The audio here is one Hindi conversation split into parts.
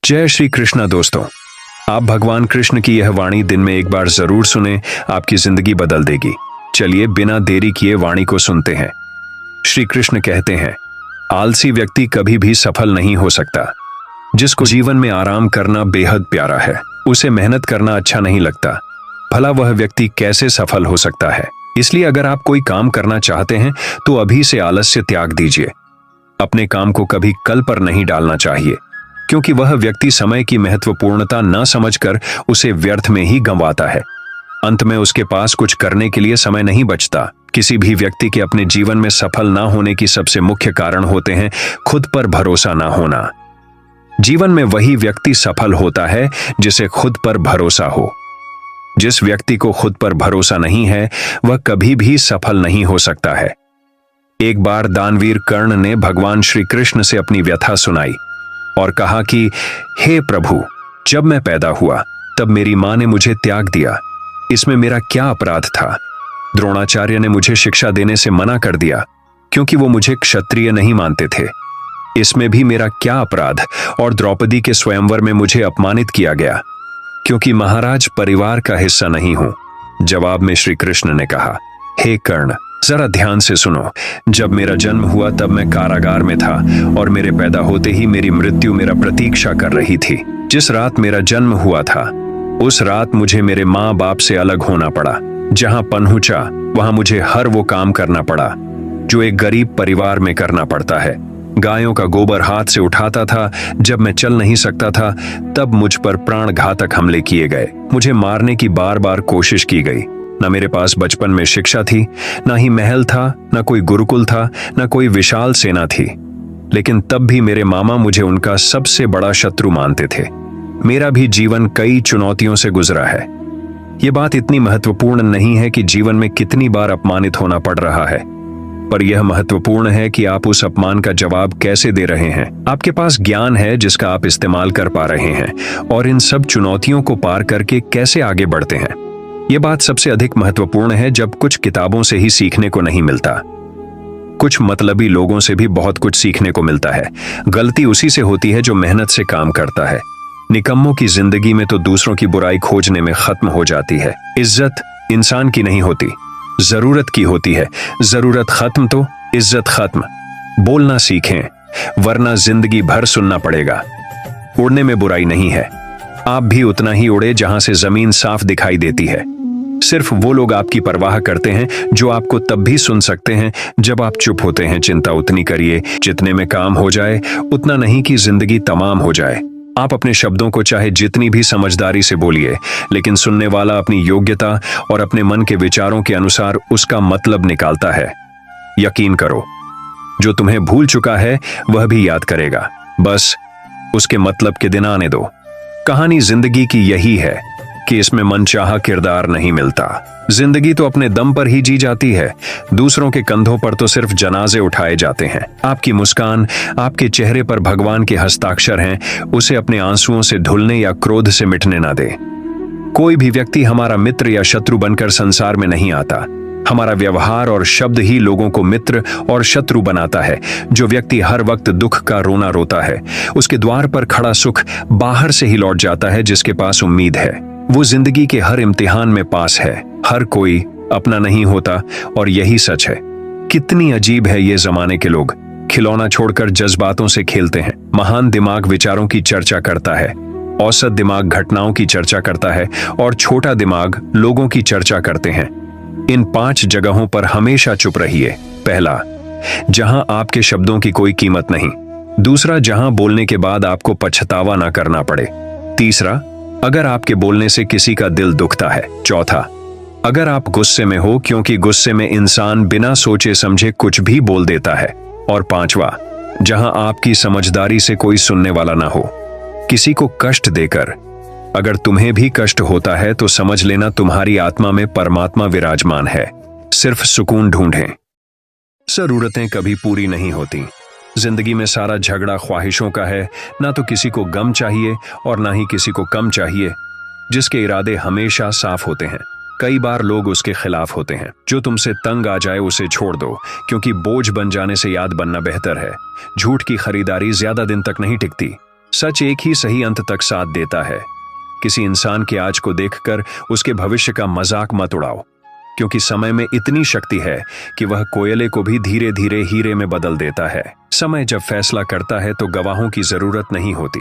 जय श्री कृष्णा दोस्तों, आप भगवान कृष्ण की यह वाणी दिन में एक बार जरूर सुने, आपकी जिंदगी बदल देगी। चलिए बिना देरी किए वाणी को सुनते हैं। श्री कृष्ण कहते हैं, आलसी व्यक्ति कभी भी सफल नहीं हो सकता। जिसको जीवन में आराम करना बेहद प्यारा है, उसे मेहनत करना अच्छा नहीं लगता। भला वह व्यक्ति कैसे सफल हो सकता है? इसलिए अगर आप कोई काम करना चाहते हैं तो अभी से आलस्य त्याग दीजिए। अपने काम को कभी कल पर नहीं डालना चाहिए, क्योंकि वह व्यक्ति समय की महत्वपूर्णता न समझकर उसे व्यर्थ में ही गंवाता है। अंत में उसके पास कुछ करने के लिए समय नहीं बचता। किसी भी व्यक्ति के अपने जीवन में सफल ना होने की सबसे मुख्य कारण होते हैं खुद पर भरोसा ना होना। जीवन में वही व्यक्ति सफल होता है जिसे खुद पर भरोसा हो। जिस व्यक्ति को खुद पर भरोसा नहीं है वह कभी भी सफल नहीं हो सकता है। एक बार दानवीर कर्ण ने भगवान श्री कृष्ण से अपनी व्यथा सुनाई और कहा कि हे प्रभु, जब मैं पैदा हुआ तब मेरी मां ने मुझे त्याग दिया। इसमें मेरा क्या अपराध था? द्रोणाचार्य ने मुझे शिक्षा देने से मना कर दिया क्योंकि वो मुझे क्षत्रिय नहीं मानते थे। इसमें भी मेरा क्या अपराध? और द्रौपदी के स्वयंवर में मुझे अपमानित किया गया क्योंकि महाराज परिवार का हिस्सा नहीं हूं। जवाब में श्री कृष्ण ने कहा, हे कर्ण, जरा ध्यान से सुनो। जब मेरा जन्म हुआ तब मैं कारागार में था और मेरे पैदा होते ही मेरी मृत्यु मेरा प्रतीक्षा कर रही थी। जिस रात मेरा जन्म हुआ था उस रात मुझे मेरे माँ बाप से अलग होना पड़ा। जहां पनहुचा वहां मुझे हर वो काम करना पड़ा जो एक गरीब परिवार में करना पड़ता है। गायों का गोबर हाथ से उठाता था। जब मैं चल नहीं सकता था तब मुझ पर प्राण घातक हमले किए गए। मुझे मारने की बार बार कोशिश की गई। न मेरे पास बचपन में शिक्षा थी, ना ही महल था, न कोई गुरुकुल था, न कोई विशाल सेना थी। लेकिन तब भी मेरे मामा मुझे उनका सबसे बड़ा शत्रु मानते थे। मेरा भी जीवन कई चुनौतियों से गुजरा है। ये बात इतनी महत्वपूर्ण नहीं है कि जीवन में कितनी बार अपमानित होना पड़ रहा है, पर यह महत्वपूर्ण है कि आप उस अपमान का जवाब कैसे दे रहे हैं। आपके पास ज्ञान है जिसका आप इस्तेमाल कर पा रहे हैं और इन सब चुनौतियों को पार करके कैसे आगे बढ़ते हैं। यह बात सबसे अधिक महत्वपूर्ण है जब कुछ किताबों से ही सीखने को नहीं मिलता। कुछ मतलबी लोगों से भी बहुत कुछ सीखने को मिलता है। गलती उसी से होती है जो मेहनत से काम करता है। निकम्मों की जिंदगी में तो दूसरों की बुराई खोजने में खत्म हो जाती है। इज्जत इंसान की नहीं होती, जरूरत की होती है। जरूरत खत्म तो इज्जत खत्म। बोलना सीखें, वरना जिंदगी भर सुनना पड़ेगा। उड़ने में बुराई नहीं है। आप भी उतना ही उड़े जहां से जमीन साफ दिखाई देती है। सिर्फ वो लोग आपकी परवाह करते हैं जो आपको तब भी सुन सकते हैं जब आप चुप होते हैं। चिंता उतनी करिए जितने में काम हो जाए, उतना नहीं कि जिंदगी तमाम हो जाए। आप अपने शब्दों को चाहे जितनी भी समझदारी से बोलिए, लेकिन सुनने वाला अपनी योग्यता और अपने मन के विचारों के अनुसार उसका मतलब निकालता है। यकीन करो, जो तुम्हें भूल चुका है वह भी याद करेगा। बस उसके मतलब के दिन आने दो। कहानी जिंदगी की यही है कि इसमें मनचाहा किरदार नहीं मिलता। जिंदगी तो अपने दम पर ही जी जाती है। दूसरों के कंधों पर तो सिर्फ जनाजे उठाए जाते हैं। आपकी मुस्कान, आपके चेहरे पर भगवान के हस्ताक्षर हैं, उसे अपने आंसुओं से धुलने या क्रोध से मिटने ना दे। कोई भी व्यक्ति हमारा मित्र या शत्रु बनकर संसार में नहीं आता। हमारा व्यवहार और शब्द ही लोगों को मित्र और शत्रु बनाता है। जो व्यक्ति हर वक्त दुख का रोना रोता है, उसके द्वार पर खड़ा सुख बाहर से ही लौट जाता है। जिसके पास उम्मीद है वो जिंदगी के हर इम्तिहान में पास है। हर कोई अपना नहीं होता और यही सच है। कितनी अजीब है ये जमाने के लोग। खिलौना छोड़कर जज्बातों से खेलते हैं। महान दिमाग विचारों की चर्चा करता है, औसत दिमाग घटनाओं की चर्चा करता है और छोटा दिमाग लोगों की चर्चा करते हैं। इन 5 जगहों पर हमेशा चुप रहिए। पहला, जहां आपके शब्दों की कोई कीमत नहीं। दूसरा, जहां बोलने के बाद आपको पछतावा ना करना पड़े। तीसरा, अगर आपके बोलने से किसी का दिल दुखता है। चौथा, अगर आप गुस्से में हो, क्योंकि गुस्से में इंसान बिना सोचे समझे कुछ भी बोल देता है। और पांचवा, जहां आपकी समझदारी से कोई सुनने वाला ना हो, किसी को कष्ट देकर। अगर तुम्हें भी कष्ट होता है तो समझ लेना तुम्हारी आत्मा में परमात्मा विराजमान है। सिर्फ सुकून ढूंढें। जरूरतें कभी पूरी नहीं होती। जिंदगी में सारा झगड़ा ख्वाहिशों का है। ना तो किसी को गम चाहिए और ना ही किसी को कम चाहिए। जिसके इरादे हमेशा साफ होते हैं, कई बार लोग उसके खिलाफ होते हैं। जो तुमसे तंग आ जाए उसे छोड़ दो, क्योंकि बोझ बन जाने से याद बनना बेहतर है। झूठ की खरीदारी ज्यादा दिन तक नहीं टिकती। सच एक ही सही अंत तक साथ देता है। किसी इंसान के आज को देखकर उसके भविष्य का मजाक मत उड़ाओ, क्योंकि समय में इतनी शक्ति है कि वह कोयले को भी धीरे धीरे हीरे में बदल देता है। समय जब फैसला करता है तो गवाहों की जरूरत नहीं होती।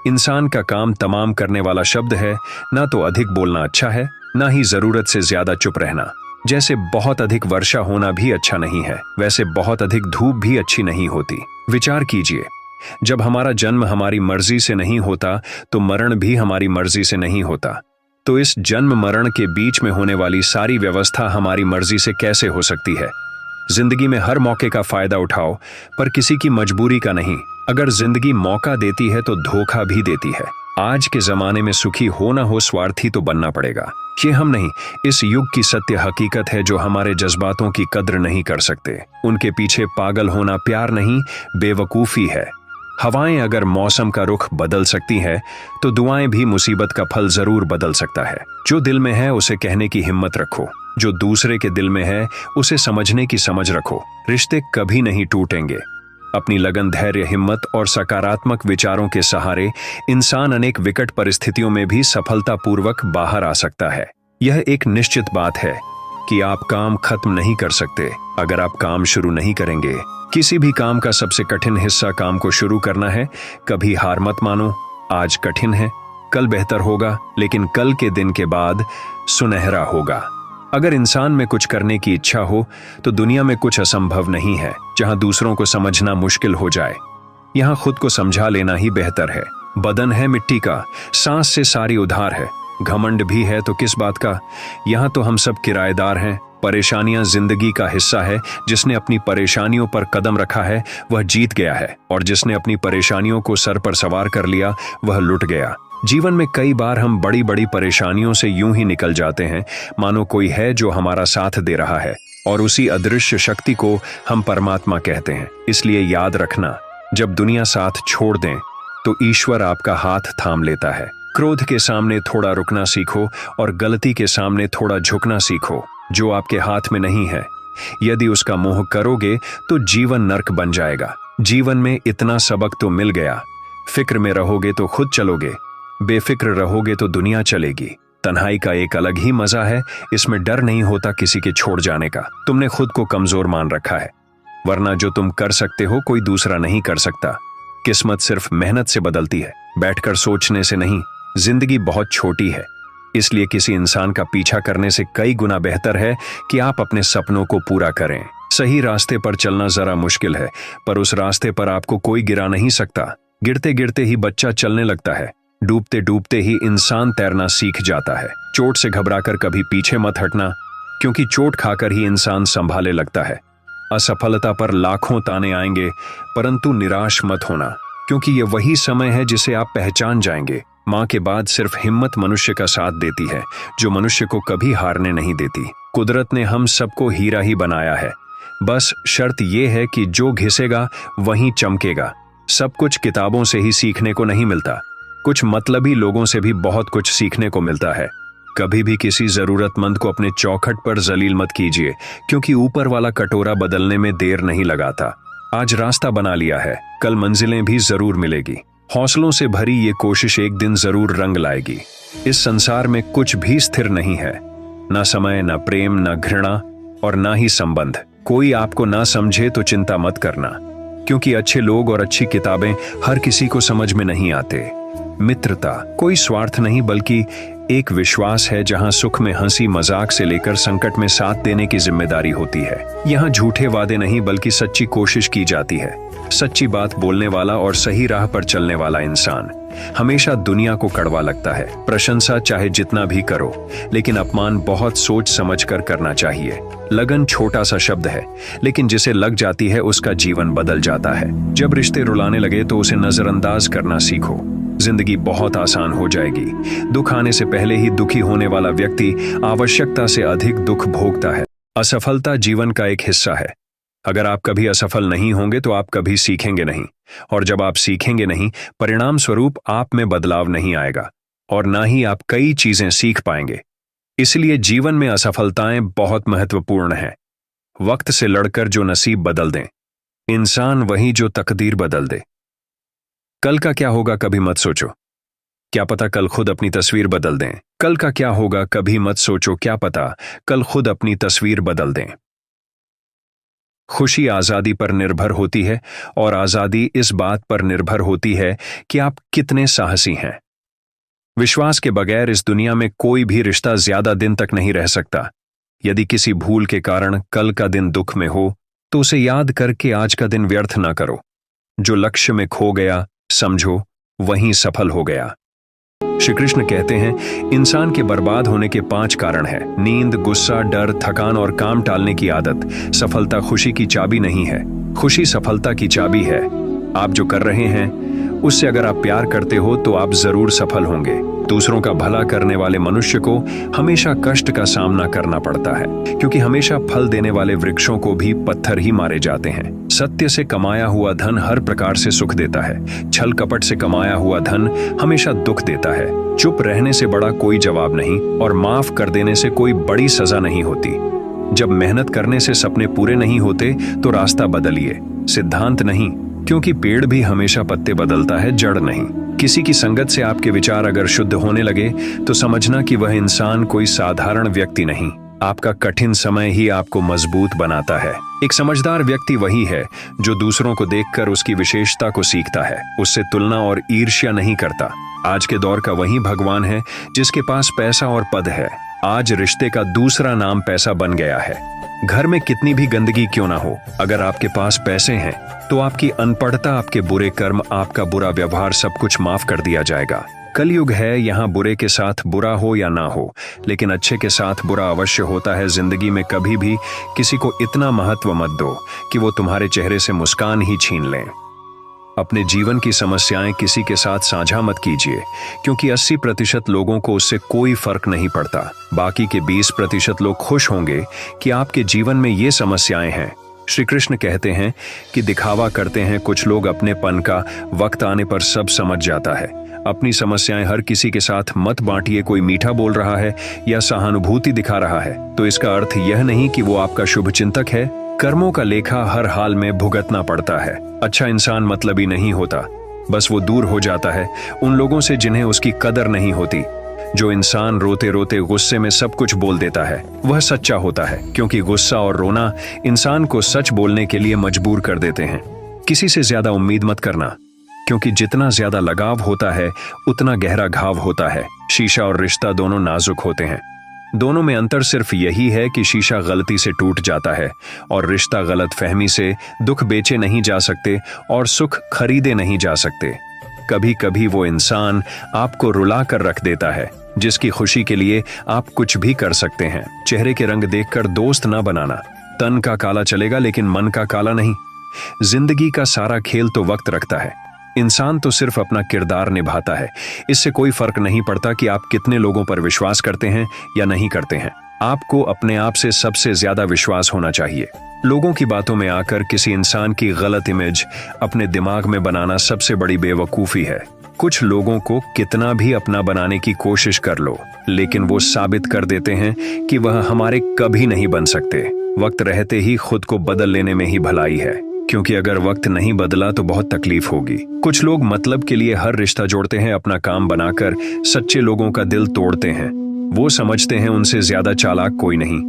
इंसान का काम तमाम करने वाला शब्द है। ना तो अधिक बोलना अच्छा है, ना ही जरूरत से ज्यादा चुप रहना। जैसे बहुत अधिक वर्षा होना भी अच्छा नहीं है, वैसे बहुत अधिक धूप भी अच्छी नहीं होती। विचार कीजिए, जब हमारा जन्म हमारी मर्जी से नहीं होता तो मरण भी हमारी मर्जी से नहीं होता। तो इस जन्म मरण के बीच में होने वाली सारी व्यवस्था हमारी मर्जी से कैसे हो सकती है? जिंदगी में हर मौके का फायदा उठाओ, पर किसी की मजबूरी का नहीं। अगर जिंदगी मौका देती है तो धोखा भी देती है। आज के जमाने में सुखी हो ना हो, स्वार्थी तो बनना पड़ेगा। ये हम नहीं, इस युग की सत्य हकीकत है जो हमारे जज्बातों की कद्र नहीं कर सकते। उनके पीछे पागल होना प्यार नहीं, बेवकूफी है। हवाएं अगर मौसम का रुख बदल सकती है तो दुआएं भी मुसीबत का फल जरूर बदल सकता है। जो दिल में है उसे कहने की हिम्मत रखो, जो दूसरे के दिल में है उसे समझने की समझ रखो। रिश्ते कभी नहीं टूटेंगे। अपनी लगन, धैर्य, हिम्मत और सकारात्मक विचारों के सहारे इंसान अनेक विकट परिस्थितियों में भी सफलतापूर्वक बाहर आ सकता है। यह एक निश्चित बात है कि आप काम खत्म नहीं कर सकते अगर आप काम शुरू नहीं करेंगे। किसी भी काम का सबसे कठिन हिस्सा काम को शुरू करना है। कभी हार मत मानो। आज कठिन है, कल बेहतर होगा, लेकिन कल के दिन के बाद सुनहरा होगा। अगर इंसान में कुछ करने की इच्छा हो तो दुनिया में कुछ असंभव नहीं है। जहां दूसरों को समझना मुश्किल हो जाए, यहां खुद को समझा लेना ही बेहतर है। बदन है मिट्टी का, सांस से सारी उधार है। घमंड भी है तो किस बात का, यहां तो हम सब किराएदार हैं। परेशानियां जिंदगी का हिस्सा है। जिसने अपनी परेशानियों पर कदम रखा है वह जीत गया है, और जिसने अपनी परेशानियों को सर पर सवार कर लिया वह लुट गया। जीवन में कई बार हम बड़ी बड़ी परेशानियों से यूं ही निकल जाते हैं मानो कोई है जो हमारा साथ दे रहा है, और उसी अदृश्य शक्ति को हम परमात्मा कहते हैं। इसलिए याद रखना, जब दुनिया साथ छोड़ दें तो ईश्वर आपका हाथ थाम लेता है। क्रोध के सामने थोड़ा रुकना सीखो और गलती के सामने थोड़ा झुकना सीखो। जो आपके हाथ में नहीं है, यदि उसका मोह करोगे तो जीवन नर्क बन जाएगा। जीवन में इतना सबक तो मिल गया, फिक्र में रहोगे तो खुद चलोगे, बेफिक्र रहोगे तो दुनिया चलेगी। तन्हाई का एक अलग ही मजा है, इसमें डर नहीं होता किसी के छोड़ जाने का। तुमने खुद को कमजोर मान रखा है, वरना जो तुम कर सकते हो कोई दूसरा नहीं कर सकता। किस्मत सिर्फ मेहनत से बदलती है, बैठकर सोचने से नहीं। जिंदगी बहुत छोटी है, इसलिए किसी इंसान का पीछा करने से कई गुना बेहतर है कि आप अपने सपनों को पूरा करें। सही रास्ते पर चलना जरा मुश्किल है, पर उस रास्ते पर आपको कोई गिरा नहीं सकता। गिरते गिरते ही बच्चा चलने लगता है, डूबते डूबते ही इंसान तैरना सीख जाता है। चोट से घबराकर कभी पीछे मत हटना, क्योंकि चोट खाकर ही इंसान संभाले लगता है। असफलता पर लाखों ताने आएंगे, परंतु निराश मत होना, क्योंकि ये वही समय है जिसे आप पहचान जाएंगे। मां के बाद सिर्फ हिम्मत मनुष्य का साथ देती है, जो मनुष्य को कभी हारने नहीं देती। कुदरत ने हम सबको हीरा ही बनाया है, बस शर्त यह है कि जो घिसेगा वहीं चमकेगा। सब कुछ किताबों से ही सीखने को नहीं मिलता, कुछ मतलबी लोगों से भी बहुत कुछ सीखने को मिलता है। कभी भी किसी जरूरतमंद को अपने चौखट पर जलील मत कीजिए, क्योंकि ऊपर वाला कटोरा बदलने में देर नहीं लगाता। आज रास्ता बना लिया है, कल मंजिलें भी जरूर मिलेगी। हौसलों से भरी ये कोशिश एक दिन जरूर रंग लाएगी। इस संसार में कुछ भी स्थिर नहीं है, ना समय, ना प्रेम, ना घृणा और ना ही संबंध। कोई आपको ना समझे तो चिंता मत करना, क्योंकि अच्छे लोग और अच्छी किताबें हर किसी को समझ में नहीं आते। मित्रता कोई स्वार्थ नहीं, बल्कि एक विश्वास है जहां सुख में हंसी मजाक से लेकर संकट में साथ देने की जिम्मेदारी होती है। यहाँ झूठे वादे नहीं, बल्कि सच्ची कोशिश की जाती है। सच्ची बात बोलने वाला और सही राह पर चलने वाला इंसान हमेशा दुनिया को कड़वा लगता है। प्रशंसा चाहे जितना भी करो, लेकिन अपमान बहुत सोच समझ कर करना चाहिए। लगन छोटा सा शब्द है, लेकिन जिसे लग जाती है उसका जीवन बदल जाता है। जब रिश्ते रुलाने लगे तो उसे नजरअंदाज करना सीखो, जिंदगी बहुत आसान हो जाएगी। दुख आने से पहले ही दुखी होने वाला व्यक्ति आवश्यकता से अधिक दुख भोगता है। असफलता जीवन का एक हिस्सा है। अगर आप कभी असफल नहीं होंगे तो आप कभी सीखेंगे नहीं, और जब आप सीखेंगे नहीं, परिणाम स्वरूप आप में बदलाव नहीं आएगा, और ना ही आप कई चीजें सीख पाएंगे। इसलिए जीवन में असफलताएं बहुत महत्वपूर्ण हैं। वक्त से लड़कर जो नसीब बदल दें, इंसान वही जो तकदीर बदल दे। कल का क्या होगा कभी मत सोचो, क्या पता कल खुद अपनी तस्वीर बदल दें। कल का क्या होगा कभी मत सोचो, क्या पता कल खुद अपनी तस्वीर बदल दें। खुशी आजादी पर निर्भर होती है और आजादी इस बात पर निर्भर होती है कि आप कितने साहसी हैं। विश्वास के बगैर इस दुनिया में कोई भी रिश्ता ज्यादा दिन तक नहीं रह सकता। यदि किसी भूल के कारण कल का दिन दुख में हो तो उसे याद करके आज का दिन व्यर्थ ना करो। जो लक्ष्य में खो गया समझो वहीं सफल हो गया। श्री कृष्ण कहते हैं इंसान के बर्बाद होने के 5 कारण हैं। नींद, गुस्सा, डर, थकान और काम टालने की आदत। सफलता खुशी की चाबी नहीं है, खुशी सफलता की चाबी है। आप जो कर रहे हैं उससे अगर आप प्यार करते हो तो आप जरूर सफल होंगे। दूसरों का भला करने वाले मनुष्य को हमेशा कष्ट का सामना करना पड़ता है, क्योंकि हमेशा फल देने वाले वृक्षों को भी पत्थर ही मारे जाते हैं। सत्य से कमाया हुआ धन हर प्रकार से सुख देता है, छल कपट से कमाया हुआ धन हमेशा दुख देता है। चुप रहने से बड़ा कोई जवाब नहीं और माफ कर देने से कोई बड़ी सजा नहीं होती। जब मेहनत करने से सपने पूरे नहीं होते तो रास्ता बदलिए, सिद्धांत नहीं, क्योंकि पेड़ भी हमेशा पत्ते बदलता है, जड़ नहीं। किसी की संगत से आपके विचार अगर शुद्ध होने लगे तो समझना कि वह इंसान कोई साधारण व्यक्ति नहीं, आपका कठिन समय ही आपको मजबूत बनाता है। एक समझदार व्यक्ति वही है जो दूसरों को देखकर उसकी विशेषता को सीखता है, उससे तुलना और ईर्ष्या नहीं करता। आज के दौर का वही भगवान है जिसके पास पैसा और पद है। आज रिश्ते का दूसरा नाम पैसा बन गया है। घर में कितनी भी गंदगी क्यों ना हो, अगर आपके पास पैसे हैं तो आपकी अनपढ़ता, आपके बुरे कर्म, आपका बुरा व्यवहार सब कुछ माफ कर दिया जाएगा। कलयुग है, यहाँ बुरे के साथ बुरा हो या ना हो, लेकिन अच्छे के साथ बुरा अवश्य होता है। जिंदगी में कभी भी किसी को इतना महत्व मत दो कि वो तुम्हारे चेहरे से मुस्कान ही छीन लें। अपने जीवन की समस्याएं किसी के साथ साझा मत कीजिए, क्योंकि 80% लोगों को उससे कोई फर्क नहीं पड़ता। बाकी के 20% लोग खुश होंगे कि आपके जीवन में ये समस्याएं हैं। श्री कृष्ण कहते हैं कि दिखावा करते हैं कुछ लोग अपनेपन का, वक्त आने पर सब समझ जाता है। अपनी समस्याएं हर किसी के साथ मत बांटिए। कोई मीठा बोल रहा है या सहानुभूति दिखा रहा है तो इसका अर्थ यह नहीं कि वो आपका शुभचिंतक है। कर्मों का लेखा हर हाल में भुगतना पड़ता है। अच्छा इंसान मतलबी नहीं होता, बस वो दूर हो जाता है उन लोगों से जिन्हें उसकी कदर नहीं होती। जो इंसान रोते रोते गुस्से में सब कुछ बोल देता है वह सच्चा होता है, क्योंकि गुस्सा और रोना इंसान को सच बोलने के लिए मजबूर कर देते हैं। किसी से ज्यादा उम्मीद मत करना, क्योंकि जितना ज्यादा लगाव होता है उतना गहरा घाव होता है। शीशा और रिश्ता दोनों नाजुक होते हैं, दोनों में अंतर सिर्फ यही है कि शीशा गलती से टूट जाता है और रिश्ता गलतफहमी से। दुख बेचे नहीं जा सकते और सुख खरीदे नहीं जा सकते। कभी कभी वो इंसान आपको रुला कर रख देता है जिसकी खुशी के लिए आप कुछ भी कर सकते हैं। चेहरे के रंग देखकर दोस्त ना बनाना। तन का काला चलेगा लेकिन मन का काला नहीं। जिंदगी का सारा खेल तो वक्त रखता है, इंसान तो सिर्फ अपना किरदार निभाता है। इससे कोई फर्क नहीं पड़ता कि आप कितने लोगों पर विश्वास करते हैं या नहीं करते हैं। आपको अपने आप से सबसे ज्यादा विश्वास होना चाहिए। लोगों की बातों में आकर किसी इंसान की गलत इमेज अपने दिमाग में बनाना सबसे बड़ी बेवकूफी है। कुछ लोगों को कितना भी अपना बनाने की कोशिश कर लो, लेकिन वो साबित कर देते हैं कि वह हमारे कभी नहीं बन सकते। वक्त रहते ही खुद को बदल लेने में ही भलाई है, क्योंकि अगर वक्त नहीं बदला तो बहुत तकलीफ होगी। कुछ लोग मतलब के लिए हर रिश्ता जोड़ते हैं, अपना काम बनाकर सच्चे लोगों का दिल तोड़ते हैं। वो समझते हैं उनसे ज्यादा चालाक कोई नहीं,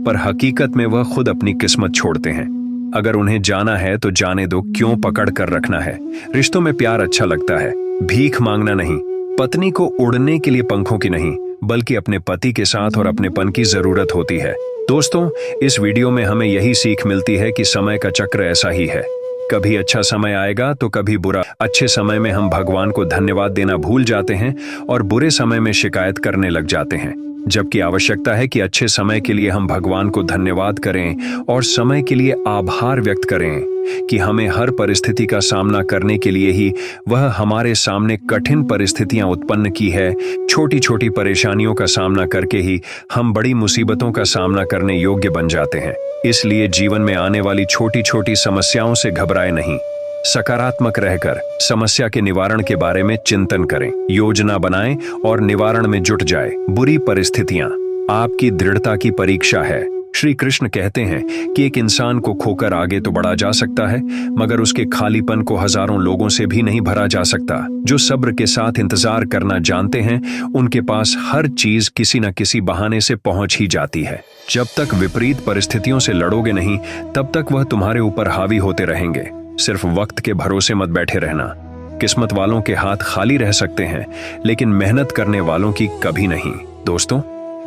पर हकीकत में वह खुद अपनी किस्मत छोड़ते हैं। अगर उन्हें जाना है तो जाने दो, क्यों पकड़ कर रखना है। रिश्तों में प्यार अच्छा लगता है, भीख मांगना नहीं। पत्नी को उड़ने के लिए पंखों की नहीं, बल्कि अपने पति के साथ और अपनेपन की जरूरत होती है। दोस्तों, इस वीडियो में हमें यही सीख मिलती है कि समय का चक्र ऐसा ही है, कभी अच्छा समय आएगा तो कभी बुरा। अच्छे समय में हम भगवान को धन्यवाद देना भूल जाते हैं और बुरे समय में शिकायत करने लग जाते हैं, जबकि आवश्यकता है कि अच्छे समय के लिए हम भगवान को धन्यवाद करें और समय के लिए आभार व्यक्त करें कि हमें हर परिस्थिति का सामना करने के लिए ही वह हमारे सामने कठिन परिस्थितियां उत्पन्न की है। छोटी छोटी परेशानियों का सामना करके ही हम बड़ी मुसीबतों का सामना करने योग्य बन जाते हैं। इसलिए जीवन में आने वाली छोटी छोटी समस्याओं से घबराए नहीं, सकारात्मक रहकर समस्या के निवारण के बारे में चिंतन करें, योजना बनाएं और निवारण में जुट जाए। बुरी परिस्थितियां आपकी दृढ़ता की परीक्षा है। श्री कृष्ण कहते हैं कि एक इंसान को खोकर आगे तो बढ़ा जा सकता है, मगर उसके खालीपन को हजारों लोगों से भी नहीं भरा जा सकता। जो सब्र के साथ इंतजार करना जानते हैं, उनके पास हर चीज किसी न किसी बहाने से पहुंच ही जाती है। जब तक विपरीत परिस्थितियों से लड़ोगे नहीं, तब तक वह तुम्हारे ऊपर हावी होते रहेंगे। सिर्फ वक्त के भरोसे मत बैठे रहना। किस्मत वालों के हाथ खाली रह सकते हैं, लेकिन मेहनत करने वालों की कभी नहीं। दोस्तों,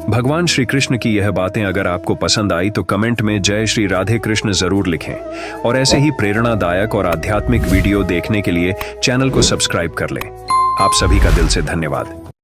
भगवान श्री कृष्ण की यह बातें अगर आपको पसंद आई तो कमेंट में जय श्री राधे कृष्ण जरूर लिखें, और ऐसे ही प्रेरणादायक और आध्यात्मिक वीडियो देखने के लिए चैनल को सब्सक्राइब कर लें। आप सभी का दिल से धन्यवाद।